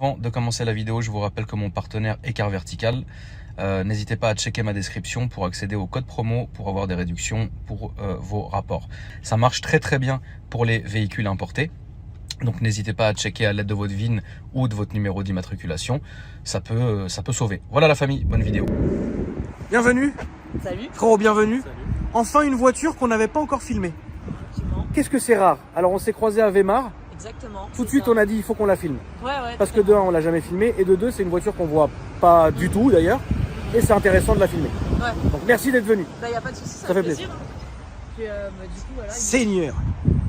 Avant de commencer la vidéo, je vous rappelle que mon partenaire est Car Vertical. N'hésitez pas à checker ma description pour accéder au code promo pour avoir des réductions pour vos rapports. Ça marche très bien pour les véhicules importés. Donc n'hésitez pas à checker à l'aide de votre VIN ou de votre numéro d'immatriculation. Ça peut sauver. Voilà la famille, bonne vidéo. Bienvenue. Salut. Frérot, bienvenue. Salut. Enfin une voiture qu'on n'avait pas encore filmée. Effectivement. Qu'est-ce que c'est rare. Alors on s'est croisé à Weimar. Exactement. Tout de suite on a dit il faut qu'on la filme. Ouais. Parce que de un on l'a jamais filmée et de deux c'est une voiture qu'on voit pas du tout d'ailleurs. Et c'est intéressant de la filmer. Ouais. Donc merci d'être venu. Bah y a pas de souci, Ça fait plaisir. Puis, du coup voilà. Seigneur.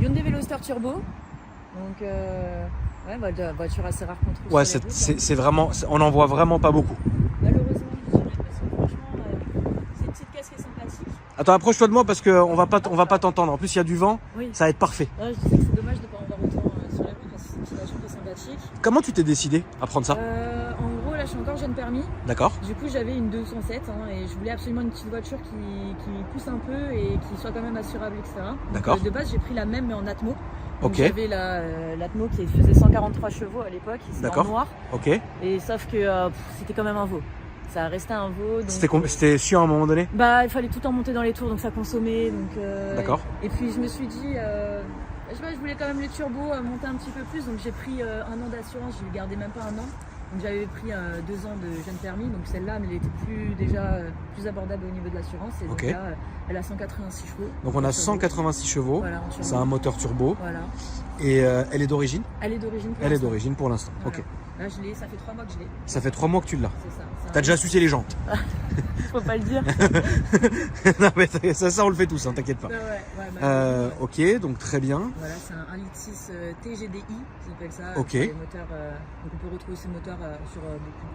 Hyundai Veloster Turbo. Donc ouais, bah, de la voiture assez rare qu'on trouve. Ouais, sur les routes, c'est vraiment, on en voit vraiment pas beaucoup. Malheureusement, je dirais, parce que franchement, c'est une petite caisse qui est sympathique. Attends, approche-toi de moi parce qu'on va pas t'entendre. En plus il y a du vent, Oui. ça va être parfait. Ouais, je disais que c'est dommage de ne pas en voir autant sur la route parce que c'est une petite voiture qui est sympathique. Comment tu t'es décidé à prendre ça? En gros, là, je suis encore jeune permis. D'accord. Du coup, j'avais une 207 et je voulais absolument une petite voiture qui pousse un peu et qui soit quand même assurable, etc. D'accord. De base, j'ai pris la même mais en Atmo. Donc, Ok. j'avais l'Atmo qui faisait 143 chevaux à l'époque, c'était en D'accord. noir. Ok. Et sauf que c'était quand même un veau. Ça restait un veau. C'était chiant à un moment donné? Bah, il fallait tout le temps monter dans les tours, donc ça consommait. D'accord. Et puis je me suis dit, je sais pas, je voulais quand même le turbo monter un petit peu plus, donc j'ai pris un an d'assurance, je l'ai gardé même pas un an. Donc j'avais pris 2 ans de jeune permis, donc celle-là, mais elle était plus abordable au niveau de l'assurance. Et donc Ok. là, elle a 186 chevaux. Donc on a 186 chevaux. Voilà, en turbo. C'est un moteur turbo. Voilà. Et elle est d'origine? Elle est d'origine pour Elle est l'instant. d'origine pour l'instant. Voilà. Ok. Là, ça fait 3 mois que je l'ai. Ça fait 3 mois que tu l'as. C'est ça. T'as déjà sucé les jantes? Faut pas le dire. Non mais ça on le fait tous, hein, t'inquiète pas. Ouais, Ok, donc très bien. Voilà, c'est un 1.6 TGDI, ils appellent ça. Ok. Les moteurs, donc on peut retrouver ces moteurs sur beaucoup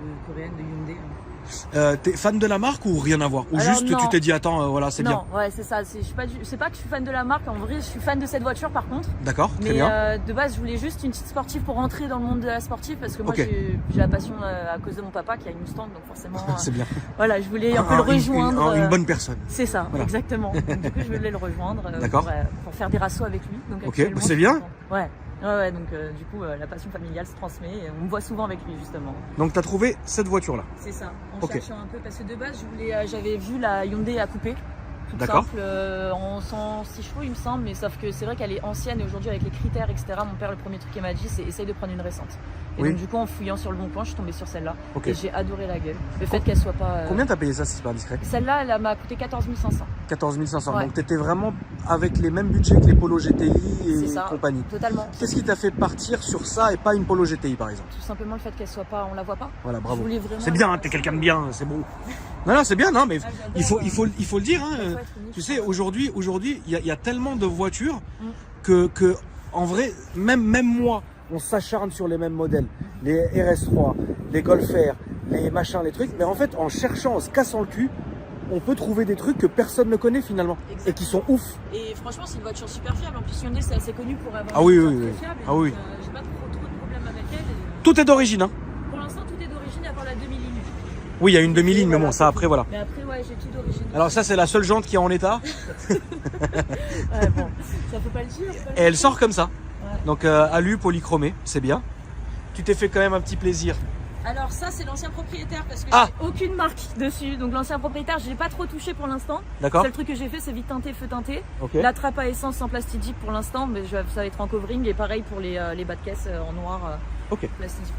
de coréennes, de Hyundai. T'es fan de la marque ou rien à voir? Ou Alors, juste non. tu t'es dit attends, voilà, c'est bien. Non, ouais, c'est ça. C'est pas que je suis fan de la marque, en vrai, je suis fan de cette voiture par contre. D'accord, très Mais bien. de base, je voulais juste une petite sportive pour rentrer dans le monde de la sportive parce que moi, Ok. j'ai la passion à cause de mon papa qui a une Mustang, donc forcément. C'est bien. Voilà, je voulais un peu le rejoindre. Une bonne personne. C'est ça, Voilà. exactement. Donc, du coup, je voulais le rejoindre D'accord. pour faire des rassos avec lui. Donc, Ok, actuellement, bah, c'est je suis bien. contente. Ouais, donc du coup, la passion familiale se transmet et on me voit souvent avec lui justement. Donc t'as trouvé cette voiture là. C'est ça, en Ok. cherchant un peu, parce que de base, j'avais vu la Hyundai à couper. Toute D'accord. simple, en 106 chevaux il me semble, mais sauf que c'est vrai qu'elle est ancienne et aujourd'hui avec les critères, etc. Mon père, le premier truc qu'il m'a dit, c'est essaye de prendre une récente. Et Oui. donc du coup, en fouillant sur le bon coin, je suis tombée sur celle-là. Ok. Et j'ai adoré la gueule. Le fait qu'elle soit pas... Combien t'as payé ça si c'est pas indiscret? Celle-là, elle m'a coûté 14 500. 14 500. Ouais. Donc t'étais vraiment avec les mêmes budgets que les Polo GTI C'est et ça, compagnie. totalement. Qu'est-ce qui t'a fait partir sur ça et pas une Polo GTI par exemple? Tout simplement le fait qu'elle soit pas... On la voit pas. Voilà, Je bravo. voulais vraiment- C'est bien, t'es quelqu'un de bien, c'est bon. Non, c'est bien, non, mais Ah, j'adore, il faut le dire. Hein. faut être unique, Tu sais, ouais. aujourd'hui, il y a tellement de voitures Mm. que, en vrai, même moi, on s'acharne sur les mêmes modèles. Les RS3, les Golf R, les machins, les trucs. Mais en fait, en cherchant, en se cassant le cul, on peut trouver des trucs que personne ne connaît finalement. Exact. Et qui sont ouf. Et franchement, c'est une voiture super fiable. En plus, Hyundai, c'est assez connu pour avoir Ah oui, une oui, voiture oui. très fiable. Ah oui. Donc, j'ai pas trop de problèmes avec elle. Tout est d'origine, hein. Pour l'instant, tout est d'origine à part la demi-ligne. Oui, il y a une demi-ligne, mais Voilà, bon, ça après, voilà. Mais après, ouais, j'ai tout d'origine. Alors ça, c'est la seule jante qui est en état. Ouais, bon, ça faut pas le dire. Et elle sort comme ça. Ouais. Donc alu polychromé, c'est bien. Tu t'es fait quand même un petit plaisir. Alors ça, c'est l'ancien propriétaire parce que Ah. j'ai aucune marque dessus. Donc l'ancien propriétaire, je l'ai pas trop touché pour l'instant. Le D'accord. seul truc que j'ai fait, c'est vite teinté, feu teinté. Ok. La trappe à essence sans plastidique pour l'instant, mais ça va être en covering. Et pareil pour les bas de caisse en noir, Ok. plastidique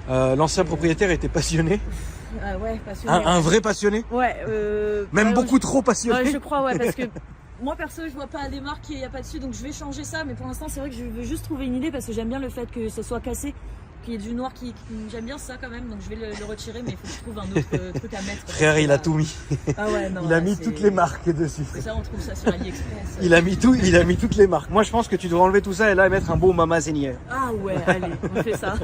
noir. L'ancien propriétaire était passionné. Ah ouais, passionné. Un vrai passionné. Ouais. Même ouais, beaucoup trop passionné. Ouais, je crois, ouais, parce que moi perso, je vois pas des marques qu'il n'y a pas dessus, donc je vais changer ça. Mais pour l'instant, c'est vrai que je veux juste trouver une idée parce que j'aime bien le fait que ce soit cassé, qu'il y ait du noir j'aime bien ça quand même, donc je vais le retirer, mais il faut que je trouve un autre truc à mettre. Frère, il a tout mis. Ah ouais, non. Il a là, mis c'est- toutes les marques dessus. C'est ça, on trouve ça sur AliExpress. Il a mis toutes les marques. Moi, je pense que tu devrais enlever tout ça et là mettre un beau Mama Seigneur. Ah ouais, allez, on fait ça.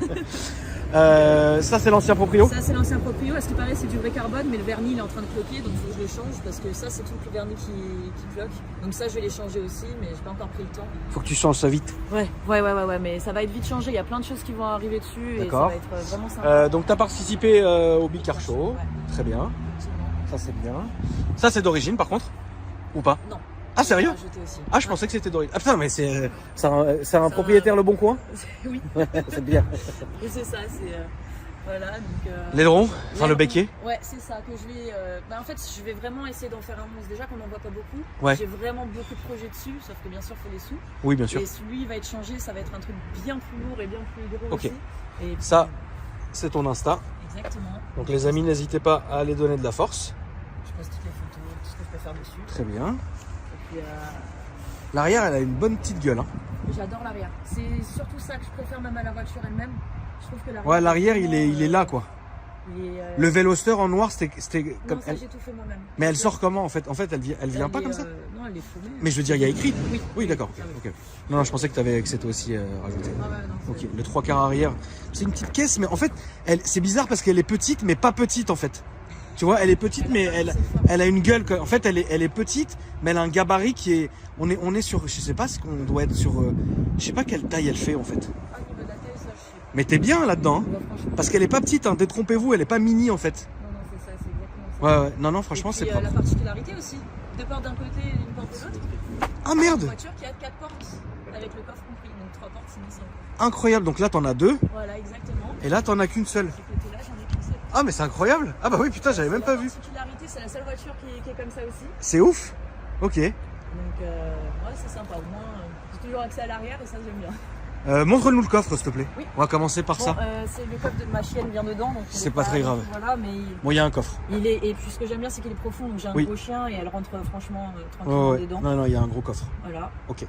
Ça, c'est l'ancien proprio. Ça, c'est l'ancien proprio. À ce qui paraît, c'est du vrai carbone, mais le vernis, il est en train de cloquer, donc il faut que je le change parce que ça, c'est tout le vernis qui cloque. Donc ça, je vais les changer aussi, mais j'ai pas encore pris le temps. Faut que tu changes ça vite. Ouais, mais ça va être vite changé. Il y a plein de choses qui vont arriver dessus et ça D'accord. va être vraiment sympa. Donc, tu as participé au Bicar Show. Ouais. Très bien. Absolument. Ça, c'est bien. Ça, c'est d'origine, par contre. Ou pas? Non. Ah, sérieux? Rajouté aussi. Ah, je pensais que c'était d'origine. Ah putain, mais c'est un propriétaire Le Bon Coin? Oui, C'est bien. et c'est ça, c'est voilà donc. L'aileron, enfin le l'aileron, becquet. Ouais, c'est ça que je vais. En fait, je vais vraiment essayer d'en faire un monstre. Déjà qu'on n'en voit pas beaucoup. Ouais. J'ai vraiment beaucoup de projets dessus, sauf que bien sûr, il faut les sous. Oui, bien sûr. Et celui va être changé, ça va être un truc bien plus lourd et bien plus gros Ok. aussi. Et Ça, c'est ton Insta. exactement. Donc les amis, n'hésitez pas à aller donner de la force. Je poste toutes les photos, tout ce que je peux faire dessus. Très bien. Et puis, L'arrière, elle a une bonne petite gueule. Hein. j'adore l'arrière. C'est surtout ça que je préfère même à la voiture elle-même. Je trouve que l'arrière. Ouais, l'arrière, il vraiment, est là, quoi. il est, Le Veloster en noir, c'était non, comme ça, j'ai tout fait moi-même. Mais elle sort comment en fait? En fait, elle vient pas est, comme ça? Non, elle est fumée. Mais je veux dire, il y a écrit. Oui. Oui, d'accord. Ok. Non, je pensais que c'était aussi rajouté. Ah ouais, non, Ok. Le 3 quarts arrière, c'est une petite caisse, mais en fait, c'est bizarre parce qu'elle est petite, mais pas petite en fait. Tu vois, elle est petite, mais elle a une gueule. En fait, elle est petite, mais elle a un gabarit qui est. On est sur. Je sais pas ce qu'on doit être sur. Je sais pas quelle taille elle fait en fait. Ah, au niveau de la télé, ça, je sais Mais t'es bien là-dedans. Hein, pas. Franchement, parce qu'elle est pas petite. Hein, détrompez-vous, elle est pas mini en fait. non, c'est ça, c'est exactement ça. Ouais. Non, franchement, Et c'est puis, propre. la particularité aussi, deux portes d'un côté et une porte de l'autre. Ah Une merde! voiture qui a 4 portes avec le coffre compris, donc 3 portes sinon sans coffre. Incroyable. Donc là, t'en as 2. Voilà, exactement. Et là, t'en as qu'une seule. De ce côté-là, j'en ai qu'une seule. Ah, mais c'est incroyable. Ah bah oui, putain, j'avais même pas vu. La particularité, c'est la seule voiture qui est comme ça aussi. C'est ouf. Ok. Donc, ouais, c'est sympa. Au moins, j'ai toujours accès à l'arrière et ça, j'aime bien. Montre-nous le coffre, s'il te plaît. Oui. on va commencer par ça. C'est le coffre de ma chienne vient dedans. Donc C'est pas très grave. Voilà, mais Bon, il y a un coffre. il est. Et puis ce que j'aime bien, c'est qu'il est profond. Donc j'ai un Oui. gros chien et elle rentre franchement tranquillement Ouais. dedans. Non, il y a un gros coffre. Voilà. Ok.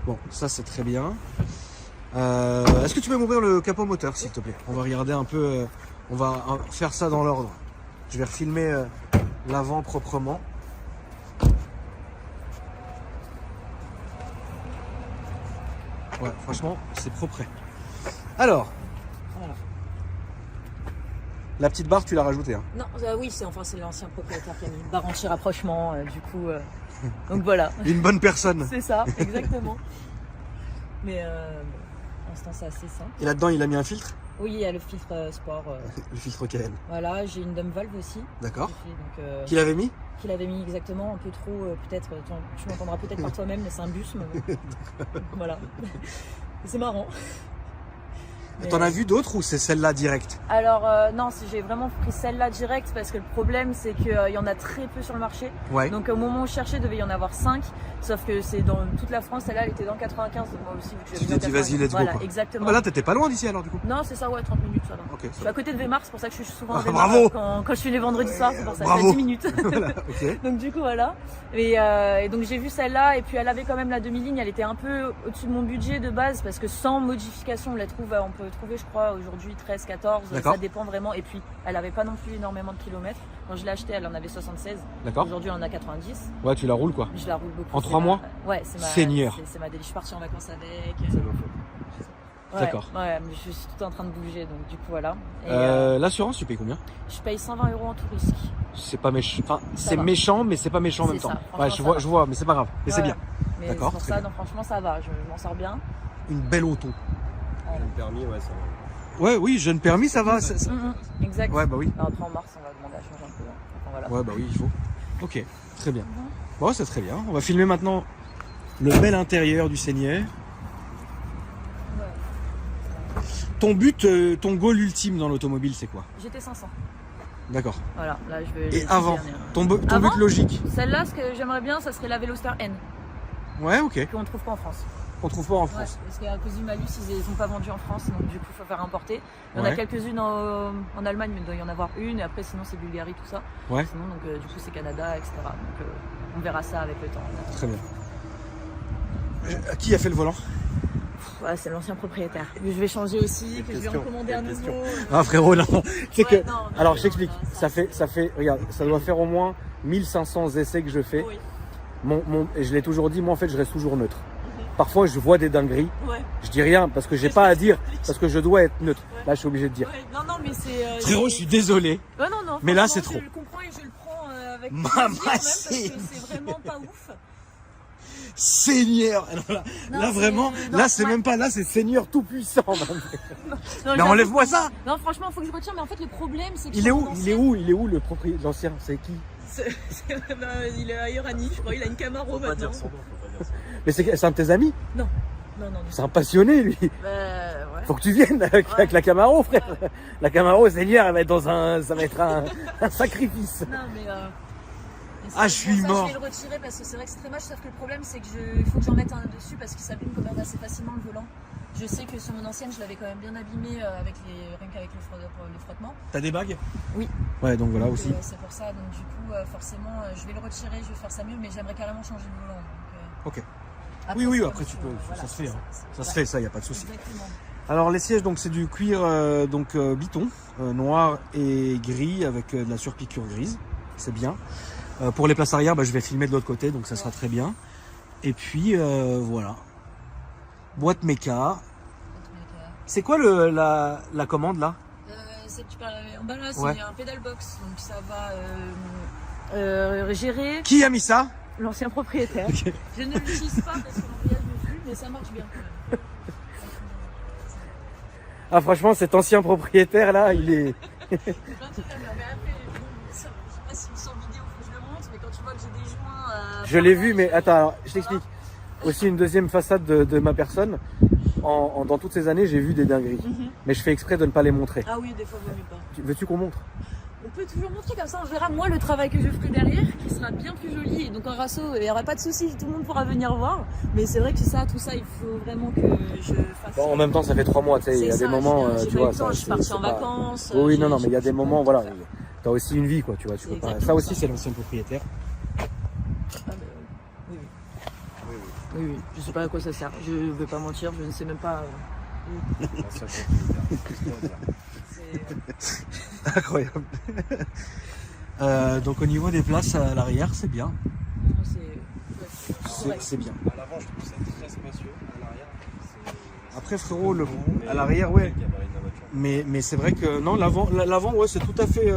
Bon, ça c'est très bien. Est-ce que tu peux m'ouvrir le capot moteur, s'il te plaît? On va regarder un peu. On va faire ça dans l'ordre. Je vais refilmer l'avant proprement. Ouais, franchement, c'est propre. Alors, Voilà. la petite barre, tu l'as rajoutée. Hein. Non, oui, c'est l'ancien propriétaire qui a mis une barre anti-rapprochement. Du coup, donc voilà. Une bonne personne. C'est ça, exactement. Mais pour l'instant, c'est assez simple. Et là-dedans, il a mis un filtre. Oui, il y a le filtre sport. Le filtre KN. Voilà, j'ai une dump valve aussi. D'accord. Donc, Qui l'avait mis? qu'il avait mis exactement un peu trop, peut-être. Tu m'entendras peut-être par toi-même, mais c'est un bus. Mais... voilà. C'est marrant. T'en as vu d'autres ou c'est celle-là direct? Alors non, j'ai vraiment pris celle-là direct parce que le problème c'est qu'il y en a très peu sur le marché. Ouais. Donc au moment où je cherchais, il devait y en avoir 5. Sauf que c'est dans toute la France, celle-là elle était dans le 95. Donc moi aussi, vu que Tu t'es dit vas-y, let's go. Voilà, Quoi. exactement. Ah bah là, t'étais pas loin d'ici alors du coup? Non, c'est ça, ouais, 30 minutes ça va. Ok, Je suis à côté de Weimar, c'est pour ça que je suis souvent à Ah, Weimar bravo. quand je suis les vendredis soirs, c'est pour ça que Bravo. c'est à 10 minutes. Voilà, ok. Donc du coup voilà. Et donc j'ai vu celle-là et puis elle avait quand même la demi-ligne, elle était un peu au-dessus de mon budget de base parce que sans modification on peut trouver je crois aujourd'hui 13, 14, ça dépend vraiment. Et puis elle avait pas non plus énormément de kilomètres. Quand je l'ai achetée elle en avait 76. D'accord. Aujourd'hui elle en a 90. Ouais, tu la roules quoi. Je la roule beaucoup. En 3 mois? Ouais, c'est ma Seigneur. C'est ma délice. Je suis partie en vacances avec. Ouais, D'accord. Ouais, mais je suis tout en train de bouger donc du coup voilà. Et, l'assurance, tu payes combien? je paye 120 € en tout risque. C'est pas méchant. Enfin, c'est va. méchant, mais c'est pas méchant en même C'est temps. ça, Ouais, franchement, je vois, mais c'est pas grave. Mais c'est Ouais. bien. Mais D'accord, pour très ça, bien. donc franchement ça va, je m'en sors bien. Une belle auto. Le permis, ouais, ça va. Ouais, oui, jeune permis, ça va. Exact. Ouais, bah oui. Alors, après en mars, on va demander à changer un peu. Enfin, voilà. Ouais, bah oui, il faut. Ok, très bien. Bon, c'est très bien. On va filmer maintenant le bel intérieur du Seigneur. Ton but, ton goal ultime dans l'automobile, c'est quoi? J'étais 500. D'accord. Voilà, là je vais. Et avant, ton Avant but logique? Celle-là, ce que j'aimerais bien, ça serait la Veloster N, Ouais, ok. qu'on ne trouve pas en France. On trouve pas en Ouais, France. parce qu'à cause du malus, ils n'ont pas vendu en France, donc du coup, il faut faire importer. Il y en a Ouais. quelques-unes en Allemagne, mais il doit y en avoir une, et après, sinon, c'est Bulgarie, tout ça. Ouais. Sinon, donc, du coup, c'est Canada, etc. Donc, on verra ça avec le temps. Très bien. Qui a fait le volant? Ouais, c'est l'ancien propriétaire. Je vais changer aussi, que je vais en commander un nouveau. Ah frérot, non. C'est Ouais, que. non, Alors je t'explique. Ça fait. Regarde, ça doit faire au moins 1500 essais que je fais. Oui. Et je l'ai toujours dit, moi en fait, je reste toujours neutre. Parfois, je vois des dingueries. Ouais. Je dis rien parce que j'ai pas à dire, parce que je dois être neutre. Là, je suis obligé de dire. Ouais, non, mais c'est. Frérot, je suis désolé. Ouais, non, Mais là, franchement, c'est trop. Je le comprends et je le prends avec Maman, plaisir même, parce que c'est- c'est vraiment pas ouf. Seigneur. Là, Non, là, vraiment, non, là c'est ouais. même pas là, c'est Seigneur tout puissant. Non, Mais j'avoue enlève-moi que- ça. Non, franchement, faut que je retire, mais en fait, le problème, c'est que. Il est où le propriétaire, l'ancien? C'est qui? Il est à Irani, je crois. Il a une Camaro Faut pas maintenant. dire son nom, faut pas dire son nom. Mais c'est un de tes amis? Non. Non. C'est un passionné, lui. Ouais. Faut que tu viennes avec la Camaro, frère. La Camaro, Seigneur, elle va être ça va être un sacrifice. Non, mais. Ah, je suis mort. Je vais le retirer parce que c'est vrai que c'est très moche. Sauf que le problème, c'est que il faut que j'en mette un dessus parce qu'il s'abîme quand même assez facilement le volant. Je sais que sur mon ancienne, je l'avais quand même bien abîmé rien qu'avec le frottement. T'as des bagues? Oui. Ouais, donc voilà Donc, aussi. c'est pour ça. Donc du coup, forcément, je vais le retirer, je vais faire ça mieux, mais j'aimerais carrément changer de volant. Donc, Ok. après, Oui, c'est après tu peux. voilà, Ça se fait. Hein. Ça se voilà. fait, ça, y a pas de souci. Exactement. Alors les sièges, donc c'est du cuir biton, noir et gris avec de la surpiqûre grise. C'est bien. Pour les places arrière, je vais filmer de l'autre côté, donc ça sera très bien. Et puis voilà. Boîte méca. C'est quoi la commande là? Tu parles en bas là, c'est Ouais. un pedal box, donc ça va gérer Qui a mis ça? l'ancien propriétaire. Ok. Je ne l'utilise pas parce que l'emballage me fume, mais ça marche bien quand même. Ah franchement, cet ancien propriétaire là, il est... Plein de trucs à faire, mais après, bon, ça, je sais pas si sans vidéo faut que je le montre, mais quand tu vois que j'ai des joints. Je l'ai vu, mais attends, alors, je t'explique. Aussi une deuxième façade de ma personne. Dans toutes ces années, j'ai vu des dingueries. Mais je fais exprès de ne pas les montrer. Ah oui, des fois, vaut mieux pas. Veux-tu qu'on montre? On peut toujours montrer comme ça, on verra moi le travail que je ferai derrière, qui sera bien plus joli. Et donc en rasso, il n'y aura pas de souci, tout le monde pourra venir voir. Mais c'est vrai que tout ça, il faut vraiment que je fasse. Bon, en même temps, ça fait 3 mois, tu sais, il y a des moments, j'ai tu pas vois. eu le temps, je suis partie en pas- vacances. Oui, non, j'ai- mais il y a j'ai des pas moments, eu le temps de voilà. faire. T'as aussi une vie, quoi, tu vois. Tu C'est peux pas... exactement Ça aussi, ça. c'est l'ancien propriétaire. Ah, bah, oui. Je sais pas à quoi ça sert. Je vais pas mentir, je ne sais même pas. Ancien propriétaire. C'est- Incroyable. Donc au niveau des places à l'arrière, c'est bien. C'est bien. À l'avant, je trouve ça très spacieux. À l'arrière, c'est. Après, frérot, Mais à l'arrière, ouais. le gabarit de la voiture. Mais c'est vrai que non, l'avant, ouais, c'est tout à fait.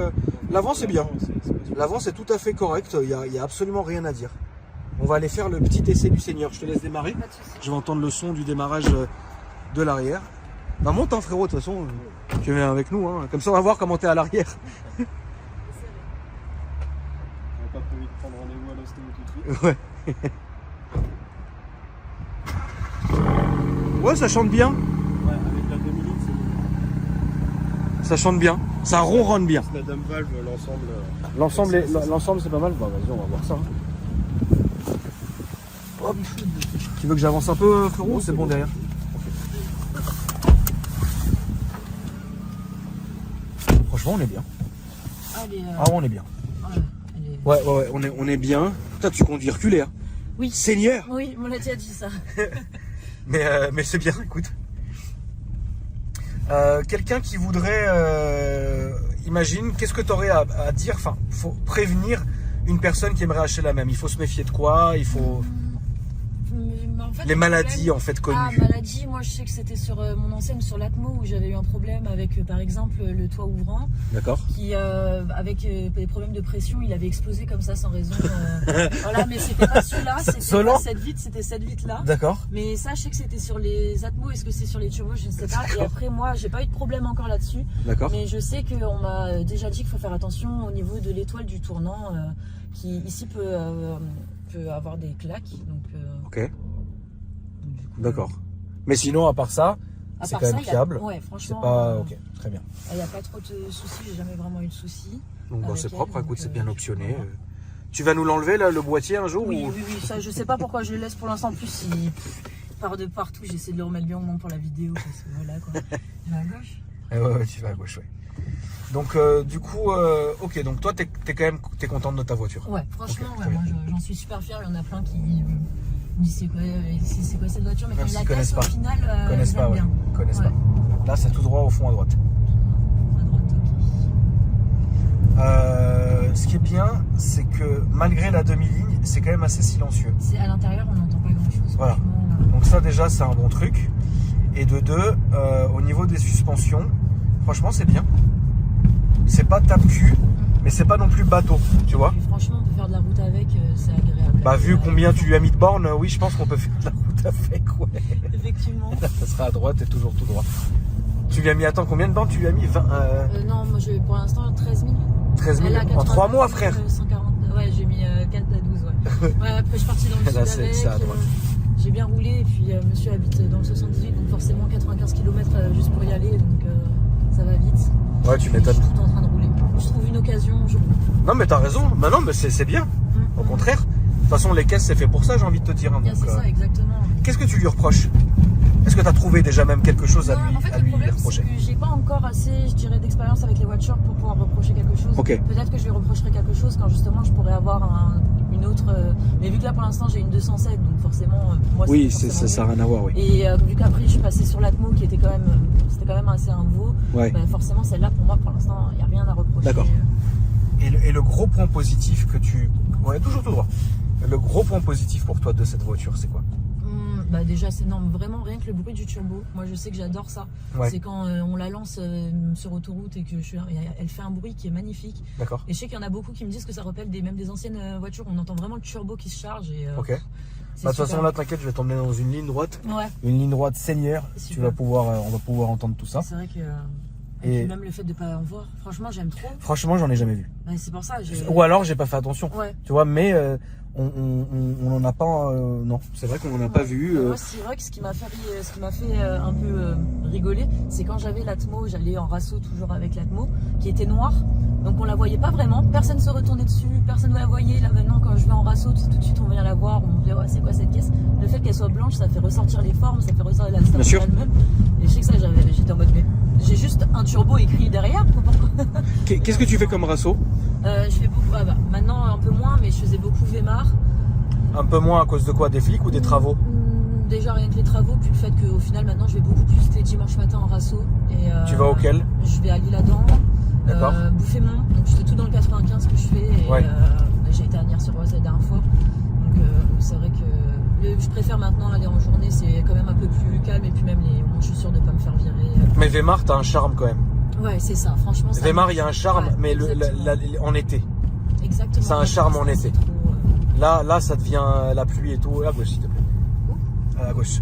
L'avant, c'est bien. C'est spacieux. L'avant, c'est tout à fait correct. Il y a absolument rien à dire. On va aller faire le petit essai du Seigneur. Je te laisse démarrer. Pas de soucis. Je vais entendre le son du démarrage de l'arrière. Bah monte, hein, frérot. De toute façon, tu viens avec nous. Hein. Comme ça, on va voir comment t'es à l'arrière. On n'a pas prévu de prendre rendez-vous à l'ostéo tout de suite. Ouais. Ouais, ça chante bien. Ouais, avec la 2 minutes, c'est bon. Ça chante bien. Ça ronronne bien. La dump valve, l'ensemble. L'ensemble, c'est pas mal. Bah, vas-y, on va voir ça. Hein. Hop. Tu veux que j'avance un peu, frérot? Non, C'est c'est bon bon. derrière. Franchement, on est bien. Allez, Ah, on est bien. allez. Ouais, on est bien. Putain, tu conduis reculé, hein. Oui. Seigneur. Oui, on l'a déjà dit ça. Mais c'est bien, écoute. Quelqu'un qui voudrait, imagine, qu'est-ce que tu aurais à dire? Enfin, faut prévenir une personne qui aimerait acheter la même. Il faut se méfier de quoi? Il faut Mais en fait, les le maladies problème- en fait Ah, connues. maladie, moi je sais que c'était sur mon ancienne, sur l'Atmo, où j'avais eu un problème avec par exemple le toit ouvrant, D'accord. qui avec des problèmes de pression, il avait explosé comme ça sans raison. Voilà, mais c'était pas celui-là, c'était Selon- pas cette vitre, c'était cette vitre là. D'accord. Mais ça, je sais que c'était sur les Atmo, est-ce que c'est sur les turbos, je ne sais pas. Et après, moi, j'ai pas eu de problème encore là-dessus. D'accord. Mais je sais qu'on m'a déjà dit qu'il faut faire attention au niveau de l'étoile du tournant, qui ici peut avoir des claques. Donc, Ok. du coup, D'accord. Mais sinon, à part ça, à c'est part quand même ça, il y a- fiable. Ouais, c'est franchement. pas. Ok, très bien. Il n'y a pas trop de soucis, j'ai jamais vraiment eu de soucis. Donc bon, Avec c'est elle, propre. donc, Écoute, c'est bien je optionné. comprends. Tu vas nous l'enlever là, le boîtier un jour Oui, ou... oui, oui, ça, je sais pas pourquoi je le laisse pour l'instant. En plus, il part de partout. J'essaie de le remettre bien au moins pour la vidéo. Parce que voilà quoi. Je vais à gauche. Ouais, tu vas à gauche, ouais. Donc, du coup, ok, donc toi, t'es contente de ta voiture. Ouais, franchement, Ok, ouais, très moi j'en suis super fière. Il y en a plein qui me disent c'est quoi cette voiture, mais Même quand ils s'ils la connaissent testent au pas. final, Connaissent ils pas, aiment ouais. bien. Connaissent Ouais. pas. Là, c'est tout droit au fond à droite. À droite, ok. Ce qui est bien, c'est que malgré la demi-ligne, c'est quand même assez silencieux. C'est à l'intérieur, on n'entend pas grand chose. Voilà. Franchement, Donc ça, déjà, c'est un bon truc. Et de deux, au niveau des suspensions, franchement, c'est bien. C'est pas tape-cul, mais c'est pas non plus bateau, tu vois. puis franchement, on peut faire de la route avec, c'est agréable. Bah, vu combien tu lui as mis de bornes, oui, je pense qu'on peut faire de la route avec, ouais. Effectivement. Ça sera à droite et toujours tout droit. Tu lui as mis, attends, combien de bornes tu lui as mis 20, Non, moi pour l'instant 13 000. 13 000 Elle a en 3 mois, 89 frère. 149. Ouais, j'ai mis 4 à 12, ouais. Ouais, après je suis partie dans le Là, sud c'est à avec. droite. J'ai bien roulé et puis monsieur habite dans le 78, donc forcément 95 km juste pour y aller, donc ça va vite. Ouais, tu Je m'étonnes. suis tout le temps en train de rouler. Je trouve une occasion, je roule. Non, mais t'as raison. Bah non, mais c'est bien. Au contraire. De toute façon, les caisses, c'est fait pour ça, j'ai envie de te dire. Hein, Bien, donc, c'est ça, exactement. qu'est-ce que tu lui reproches? Est-ce que tu as trouvé déjà même quelque chose à Non, lui, en fait, à le lui problème, c'est reprocher? que j'ai pas encore assez, je dirais, d'expérience avec les voitures pour pouvoir reprocher quelque chose. Ok. Peut-être que je lui reprocherai quelque chose quand justement je pourrais avoir une autre. Mais vu que là, pour l'instant, j'ai une 207, donc forcément, pour moi, Oui, c'est ça n'a rien à voir, oui. Et vu qu'après, je suis passée sur l'Atmo, qui était quand même, c'était quand même assez un veau. Ouais. Bah, forcément, celle-là, pour moi, pour l'instant, il n'y a rien à reprocher. D'accord. Et le gros point positif que tu... Ouais, toujours tout droit. Le gros point positif pour toi de cette voiture, c'est quoi? Bah déjà c'est non, vraiment rien que le bruit du turbo. Moi je sais que j'adore ça. Ouais. C'est quand on la lance sur autoroute et que elle fait un bruit qui est magnifique. D'accord. Et je sais qu'il y en a beaucoup qui me disent que ça rappelle même des anciennes voitures. On entend vraiment le turbo qui se charge. Et, Ok. c'est Bah, de toute façon, super. là, t'inquiète, je vais t'emmener dans une ligne droite. Ouais. Une ligne droite Seigneur. C'est Tu vas super. pouvoir, on va pouvoir entendre tout ça. C'est vrai que Et- et puis même le fait de pas en voir. Franchement j'aime trop. Franchement, j'en ai jamais vu. Ouais, c'est pour ça. Ou alors, j'ai pas fait attention. Ouais. Tu vois, mais on en a pas... non, c'est vrai qu'on en a pas vu. Moi, c'est vrai que ce qui m'a fait un peu rigoler, c'est quand j'avais l'Atmo, j'allais en rasso toujours avec l'Atmo, qui était noire. Donc on la voyait pas vraiment, personne se retournait dessus, personne ne la voyait. Là maintenant, quand je vais en rasso, tout de suite on vient la voir, on me dit ouais, c'est quoi cette caisse. Le fait qu'elle soit blanche, ça fait ressortir les formes, ça fait ressortir la Bien sûr. elle-même. Et je sais que ça, j'étais en mode mais j'ai juste un turbo écrit derrière. Pourquoi Qu'est-ce que tu fais comme rasso? Je fais beaucoup, maintenant un peu moins, mais je faisais beaucoup Vémar. Un peu moins à cause de quoi? Des flics ou des travaux? Déjà rien que les travaux, puis le fait qu'au final maintenant je vais beaucoup plus les dimanches matin en rasso. Et, Tu vas auquel? Je vais à l'Isle-Adam, D'accord. Bouffémont, donc c'est tout dans le 95 que je fais. Et, Ouais. j'ai été à Nières-sur-Oise la dernière fois. Donc c'est vrai que je préfère maintenant aller en journée, c'est quand même un peu plus calme et puis même je suis sûre de ne pas me faire virer. Mais Weimar, t'as un charme quand même. Ouais, c'est ça, franchement. Ça Weimar, il y a un charme, Ouais, mais exactement. en été. Exactement. ça a un charme en C'est été. trop, Là, ça devient la pluie et tout. À gauche, s'il te plaît. À gauche.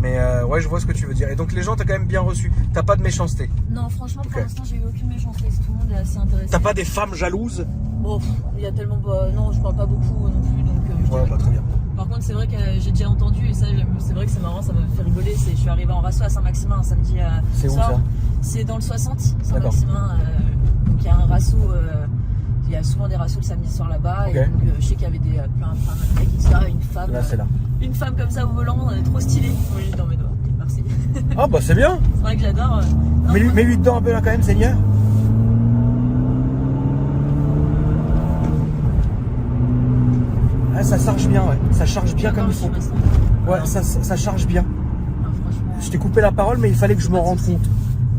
Mais ouais, je vois ce que tu veux dire. Et donc, les gens, t'as quand même bien reçu. T'as pas de méchanceté. Non, franchement, pour Ok. l'instant, j'ai eu aucune méchanceté. Tout le monde est assez intéressé. T'as pas des femmes jalouses? Bon, il y a tellement pas. Non, je parle pas beaucoup non plus, donc je Ouais, dirais bah que très non. bien. Par contre, c'est vrai que j'ai déjà entendu, et ça, c'est vrai que c'est marrant, ça m'a fait rigoler. Je suis arrivée en rasso à Saint-Maximin un samedi C'est où soir. ça? C'est dans le 60, D'accord. Saint-Maximin. Donc il y a un rasso. Il y a souvent des rassos le samedi soir là-bas. Ok. Et donc je sais qu'il y avait plein de femmes. Un mec qui dit ah, une femme. Là, c'est là. Une femme comme ça au volant, trop stylée. Moi j'étais en mode oh, merci. Ah, bah c'est bien. C'est vrai que j'adore. Non, Mets-lui dedans un peu là quand même, Seigneur. Ah, ça charge bien, ouais. Ça charge bien comme il faut. Ouais, ça charge bien. Franchement. Je t'ai coupé la parole, mais il fallait que je me rende compte.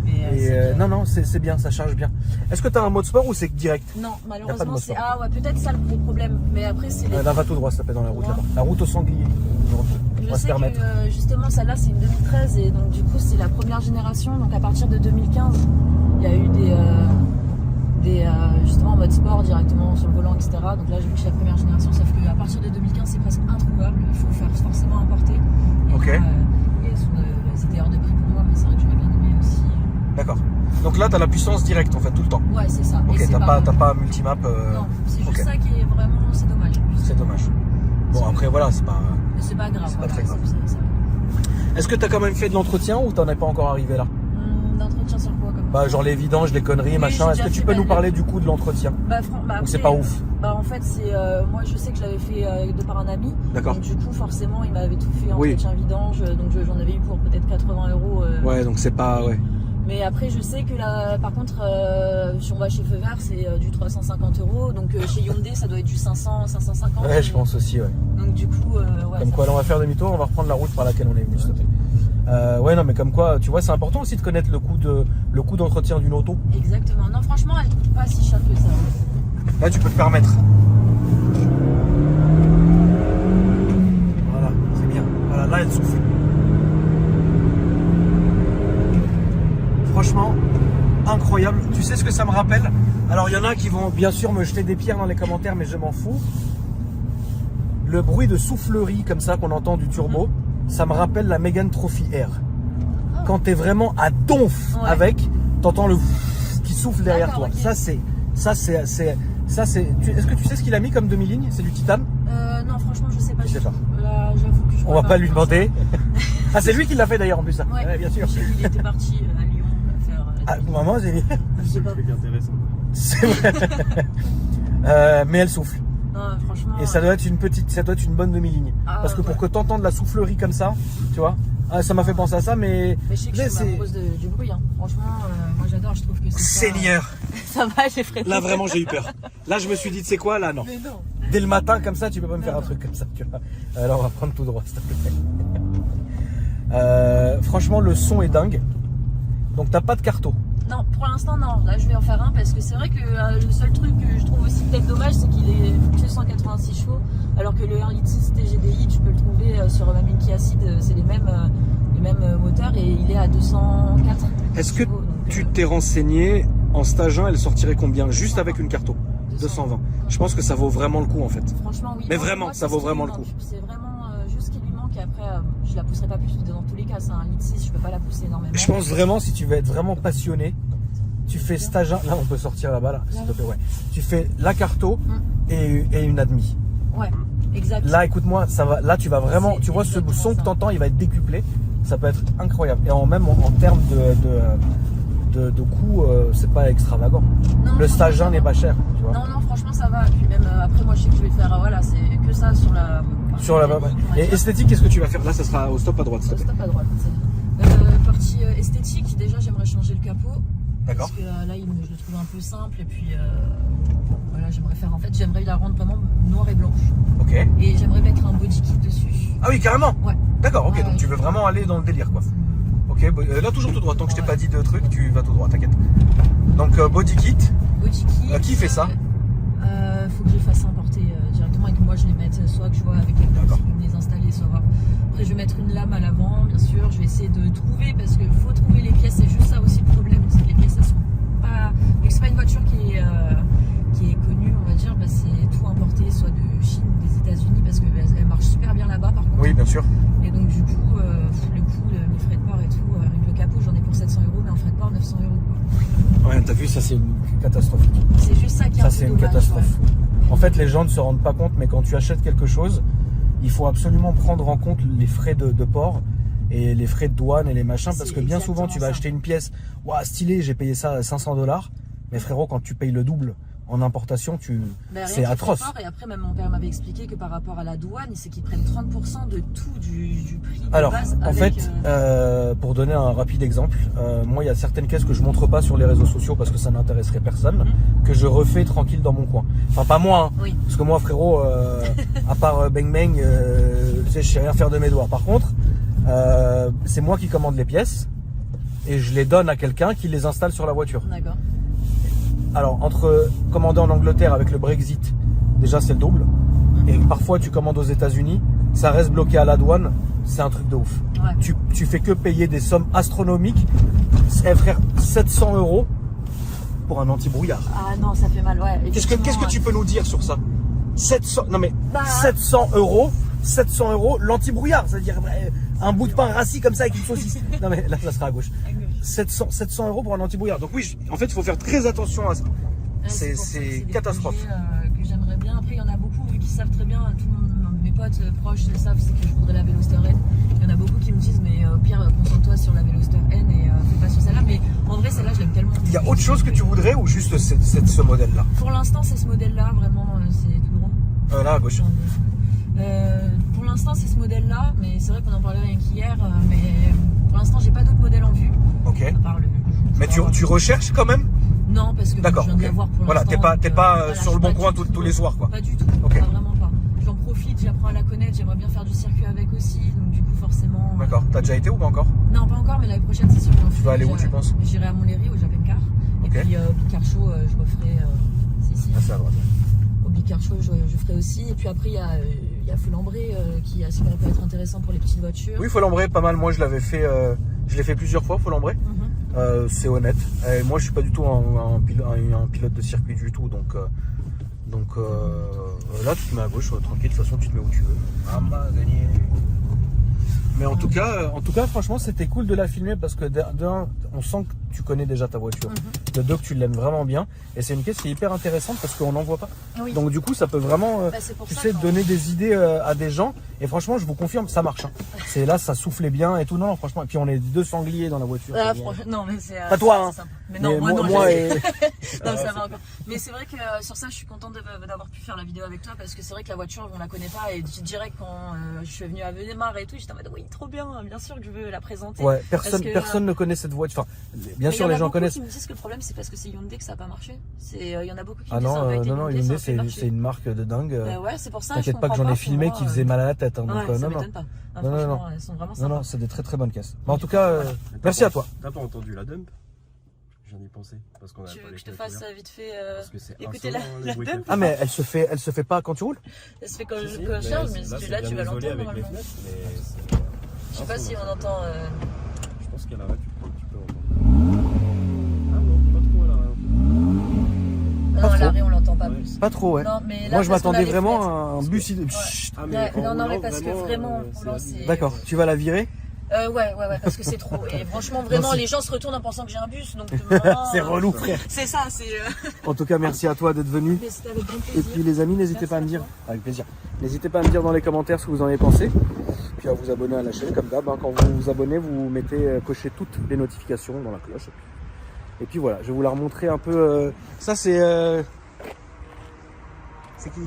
Mais, Et c'est non, non, c'est bien, ça charge bien. Est-ce que t'as un mode sport ou c'est direct? Non, Y a pas de malheureusement, mode c'est. sport. Ah ouais, peut-être ça le gros problème. Mais après, c'est. Là, va tout droit, s'il te plaît, dans la route Droit. là-bas. La route au sanglier. Aujourd'hui. On Je va se sais permettre. que justement, celle-là, c'est une 2013 et donc du coup, c'est la première génération. Donc à partir de 2015, il y a eu justement en mode sport directement sur le volant, etc. Donc là, j'ai vu que c'est la première génération, sauf qu'à partir de 2015, c'est presque introuvable. Il faut faire forcément importer. Et Ok. là, et c'était hors de prix pour moi, mais c'est vrai que j'aurais bien aimé aussi. D'accord. Donc là, t'as la puissance directe en fait, tout le temps. Ouais, c'est ça. Et Ok, c'est t'as pas un multimap. Non, c'est juste ok. ça qui est vraiment. C'est dommage. C'est dommage. Bon, après, voilà, c'est pas. Mais c'est pas grave. C'est pas voilà, très grave. c'est- Est-ce que t'as quand même fait de l'entretien ou t'en es pas encore arrivé là? D'entretien sur quoi comme Bah, genre les vidanges, les conneries, Oui, machin. j'ai Est-ce que déjà tu fait peux pas nous de- parler du coup de l'entretien? Bah, Ou c'est après, pas ouf? Bah en fait c'est moi je sais que je l'avais fait de par un ami. D'accord. Donc du coup forcément il m'avait tout fait Oui. entretien vidange, donc j'en avais eu pour peut-être 80 euros. Ouais, donc c'est pas. Ouais. Mais après je sais que là par contre si on va chez Feu Vert c'est du 350 euros, donc chez Hyundai ça doit être du 500, 550. Ouais, je pense aussi, ouais. Donc du coup ouais. Comme ça- quoi, là, on va faire demi-tour, on va reprendre la route par laquelle on est venu, s'il te plaît. Ouais, non, mais comme quoi, tu vois, c'est important aussi de connaître le coût d'entretien d'une auto. Exactement. Non franchement elle coûte pas si cher que ça. Là, tu peux te permettre. Voilà, c'est bien. Voilà, là, elle souffle. Franchement, incroyable. Tu sais ce que ça me rappelle? Alors, il y en a qui vont bien sûr me jeter des pierres dans les commentaires, mais je m'en fous. Le bruit de soufflerie comme ça qu'on entend du turbo, ça me rappelle la Mégane Trophy R. Quand t'es vraiment à donf Ouais. avec, t'entends le qui souffle derrière D'accord, toi. ok. Ça, est-ce que tu sais ce qu'il a mis comme demi-ligne? C'est du titane? Non, franchement, je sais pas. Je sais pas. Là, j'avoue que je On va pas lui faire ça. demander. Ah, c'est lui qui l'a fait d'ailleurs en plus, ça. Ouais, Bien sûr. Il était parti à Lyon faire. Ah, maman, j'ai mis. Je sais C'est pas. le truc intéressant. C'est vrai. Mais elle souffle. Non, franchement. Et ça doit être une bonne demi-ligne. Ah, Parce que pour ouais. que t'entendes la soufflerie comme ça, tu vois, ça m'a fait penser à ça, mais. Mais je sais que je suis c'est- amoureuse du bruit. Hein. Franchement, moi j'adore. Je trouve que c'est. Seigneur. Ça va, j'ai fréquenté. Là vraiment j'ai eu peur. Là je me suis dit, tu sais quoi, là non. Mais non. Dès le matin comme ça, tu peux pas me faire un truc comme ça, tu vois. Alors on va prendre tout droit, s'il te plaît. Franchement, le son est dingue. Donc t'as pas de carto. Non, pour l'instant, non. Là, je vais en faire un parce que c'est vrai que le seul truc que je trouve aussi peut-être dommage, c'est qu'il est que 186 chevaux, alors que le 1,6 litre TGDI, tu peux le trouver sur même une Kia Ceed, c'est les mêmes moteurs et il est à 204. Est-ce que chevaux, donc, tu t'es renseigné en stage 1, elle sortirait combien juste avec une carto? 220. Je pense que ça vaut vraiment le coup en fait. Franchement, oui. Mais Pour vraiment, moi, ça c'est vaut ce qui vraiment lui le coup. manque. C'est vraiment juste ce qui lui manque et après, je la pousserai pas plus dans tous les cas. C'est un 1,6 litre, je peux pas la pousser énormément. Je pense vraiment, si tu veux être vraiment passionné, tu fais stage 1. Là, on peut sortir là-bas, là, s'il te plaît, ouais. Tu fais la carto et une admis. Ouais, exact. Là, écoute-moi, ça va. Là, tu vas vraiment. C'est Tu vois, ce exactement son que ça. t'entends, il va être décuplé. Ça peut être incroyable. Et même en termes de coût, c'est pas extravagant. Non, Le franchement, stage ça 1 n'est va. pas cher, tu vois. Non, non, franchement, ça va. Et puis même après, moi, je sais que je vais faire, voilà, c'est que ça sur la. Sur la Et esthétique, qu'est-ce que tu vas faire? Là, ça sera au stop à droite, s'il te plaît. Stop à droite. Partie esthétique, déjà, j'aimerais changer le capot. D'accord. Parce que là, je le trouve un peu simple. Et puis, voilà, j'aimerais faire. En fait, j'aimerais la rendre vraiment noire et blanche. Ok. Et j'aimerais mettre un body kit dessus. Ah oui, carrément. Ouais. D'accord, ok. Ouais, Donc tu veux vraiment aller dans le délire, quoi. Ok, là toujours tout droit. Tant que je t'ai pas dit de trucs, tu vas tout droit, t'inquiète. Donc body kit. Body kit. Qui fait ça? Faut que je les fasse importer directement et que moi je les mette, soit que je vois avec quelqu'un D'accord. qui peut me les installer, soit voir. Après, je vais mettre une lame à l'avant, bien sûr. Je vais essayer de trouver parce qu'il faut trouver les pièces. C'est juste ça aussi le problème, c'est que les pièces elles sont pas. Vu que c'est pas une voiture qui est connue, on va dire, bah, c'est tout importé, soit de Chine ou des États-Unis parce qu'elle marche super bien là-bas par contre. Oui, bien sûr. Et donc du coup, le coût, les frais de port et tout, avec le capot, j'en ai pour 700 €, mais en frais de port 900 €. Quoi. Ouais, t'as vu, ça c'est une catastrophique. C'est juste ça qui est Ça un c'est peu une dommage, catastrophe. ouais. En fait, les gens ne se rendent pas compte, mais quand tu achètes quelque chose, il faut absolument prendre en compte les frais de port et les frais de douane et les machins, parce C'est que bien souvent tu vas exactement ça. acheter une pièce, ouah, stylé, j'ai payé ça à 500 $, mais frérot, quand tu payes le double en importation, Ben, rien c'est que atroce. le port, et après, même mon père m'avait expliqué que par rapport à la douane, c'est qu'ils prennent 30% de tout du prix de Alors, base. en avec, fait, pour donner un rapide exemple, moi, il y a certaines caisses que je montre pas sur les réseaux sociaux parce que ça n'intéresserait personne, que je refais tranquille dans mon coin. Enfin, pas moi, hein, Oui. parce que moi, frérot, à part bang bang, tu sais, je sais rien faire de mes doigts. Par contre, c'est moi qui commande les pièces et je les donne à quelqu'un qui les installe sur la voiture. D'accord. Alors, entre commander en Angleterre avec le Brexit, déjà c'est le double. Et parfois tu commandes aux États-Unis, ça reste bloqué à la douane, c'est un truc de ouf. Ouais. Tu fais que payer des sommes astronomiques. Eh frère, 700 € pour un anti-brouillard. Ah non, ça fait mal, ouais. Qu'est-ce que tu peux nous dire sur ça? 700, non mais Bah. 700 €, l'anti-brouillard, c'est-à-dire un bout de pain rassis comme ça avec une saucisse. Non mais là ça sera à gauche. 700 € pour un anti-brouillard. Donc oui, en fait, il faut faire très attention à ça. Ouais, C'est pour ça que des catastrophe. projets, que j'aimerais bien. Après, il y en a beaucoup vu qu'ils savent très bien. Tout le monde, mes potes proches le savent, c'est que je voudrais la Veloster N. Il y en a beaucoup qui me disent, mais au pire, concentre-toi sur la Veloster N et fais pas sur celle-là. Mais en vrai, celle-là, je l'aime tellement. Il y a autre chose que tu voudrais ou juste ce modèle-là? Pour l'instant, c'est ce modèle-là, vraiment, c'est tout droit. Là à gauche. Pour l'instant, c'est ce modèle-là, mais c'est vrai qu'on en parlait rien qu'hier. Mais pour l'instant, j'ai pas d'autres modèles en vue. Ok. À part le. Mais tu recherches quand même? Non, parce que D'accord, je viens de ok. l'avoir pour Voilà, l'instant. t'es pas donc, sur le je bon suis coin pas du tous tout, les soirs, quoi. Pas du tout, Ok. pas vraiment pas. J'en profite, j'apprends à la connaître, j'aimerais bien faire du circuit avec aussi, donc du coup forcément. D'accord. T'as déjà été ou pas encore? Non, pas encore, mais l'année prochaine c'est sûr. Tu vas aller où, tu penses? J'irai à Montlhéry au Japan Car. Ok. Et puis au Big Car Show, je referai. Si. Ah, c'est à droite. Au Big Car Show, je ferai aussi. Et puis après, il y a Folembray qui peut être intéressant pour les petites voitures. Oui, Folembray, pas mal. Moi, je l'avais fait. Je l'ai fait plusieurs fois, Folembray. C'est honnête. Et moi, je suis pas du tout un pilote de circuit du tout, donc là, tu te mets à gauche, tranquille. De toute façon, tu te mets où tu veux. Ah, gagné. Mais en tout cas, franchement, c'était cool de la filmer parce que d'un, on sent que tu connais déjà ta voiture. De deux, que tu l'aimes vraiment bien. Et c'est une caisse qui est hyper intéressante parce qu'on n'en voit pas. Oui. Donc du coup, ça peut vraiment, C'est pour tu ça sais, quand- donner des idées à des gens. Et franchement, je vous confirme, ça marche. Hein. C'est là, ça soufflait bien et tout. Non, non, franchement. Et puis on est deux sangliers dans la voiture. Ah, c'est bien. non, mais c'est. Pas toi, hein. c'est sympa. Mais non, Mais moi, non, moi je- et... Non, ça va encore. Mais c'est vrai que sur ça, je suis contente d'avoir pu faire la vidéo avec toi parce que c'est vrai que la voiture, on la connaît pas. Et direct, quand je suis venue à Venemar et tout, j'étais en mode oui, trop bien, bien sûr que je veux la présenter. Ouais, Parce que, personne ne connaît cette voiture. Enfin, bien mais sûr, il y en les a gens beaucoup connaissent. qui me disent que le problème, c'est parce que c'est Hyundai que ça n'a pas marché. Il y en a beaucoup qui Ah me disent ça non, aurait été non, non, Hyundai, ça Hyundai, aurait pu c'est marcher. une marque de dingue. Ouais, c'est pour ça. T'inquiète pas que j'en ai filmé qui faisait mal à la tête. Hein, donc, Ouais, ça non, non. m'étonne pas. Non, Non, non, franchement, non. elles sont vraiment Non, sympas. non, c'est des très très bonnes caisses. Mais en tout cas, merci à toi. T'as pas entendu la dump? J'en ai pensé. Parce qu'on a Tu pas veux les que je te fenêtres fasse ouvertes. vite fait Parce que c'est écoutez insolent, la bruit dump. qu'elle Ah, mais elle se fait pas quand tu roules? Ça se fait quand fait. je Si, quand je charge, mais là, si c'est là bien tu vas isolé l'entendre avec les normalement. fenêtres, mais Je sais pas si on entend. je pense qu'à l'arrêt, tu peux entendre. Ah non, pas trop à l'arrêt. Non, trop. l'arrêt on l'entend pas Ouais. plus. Pas trop, ouais. Non, mais là, Moi, je parce qu'on a m'attendais les vraiment fenêtres. à un bus. Chut. Ah, Ouais, en non, non, mais roulant, parce que vraiment, en roulant, c'est. D'accord, tu vas la virer? Ouais, parce que c'est trop. Et franchement, vraiment, c'est- les gens se retournent en pensant que j'ai un bus. Donc, vraiment, C'est relou, frère. C'est ça, c'est. En tout cas, merci à toi d'être venu. Mais c'était avec grand Et plaisir. puis les amis, n'hésitez Merci pas à me à dire, toi. avec plaisir, n'hésitez pas à me dire dans les commentaires ce que vous en avez pensé. Puis à vous abonner à la chaîne, comme d'hab, hein. Quand vous vous abonnez, vous mettez, cochez toutes les notifications dans la cloche. Et puis voilà, je vais vous la remontrer un peu. Ça c'est... C'est qui?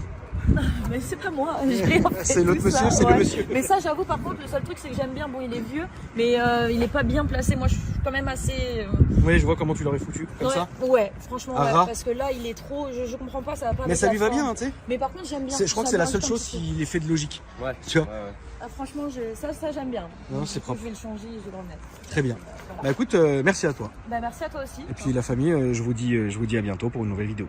Mais c'est pas moi, j'ai rien fait. C'est l'autre tout monsieur, ça, c'est le monsieur. Mais ça, j'avoue, par contre, le seul truc, c'est que j'aime bien. Bon, il est vieux, mais il est pas bien placé. Moi, je suis quand même assez. Oui, je vois comment tu l'aurais foutu, comme ouais, ça. ouais, franchement, À ouais, ras. parce que là, il est trop. Je comprends pas, ça va pas. Mais avec ça la lui va forme. bien, hein, tu sais. Mais par contre, j'aime bien. Je crois que Ça c'est la me seule rajoute un chose petit peu. qui est fait de logique. Ouais. Tu vois. Ouais. Ah, franchement, ça j'aime bien. Non, c'est Du coup, propre. Je vais le changer, je vais le remettre. Très bien. Voilà. Bah écoute, merci à toi. Bah, merci à toi aussi. Et puis la famille, je vous dis à bientôt pour une nouvelle vidéo.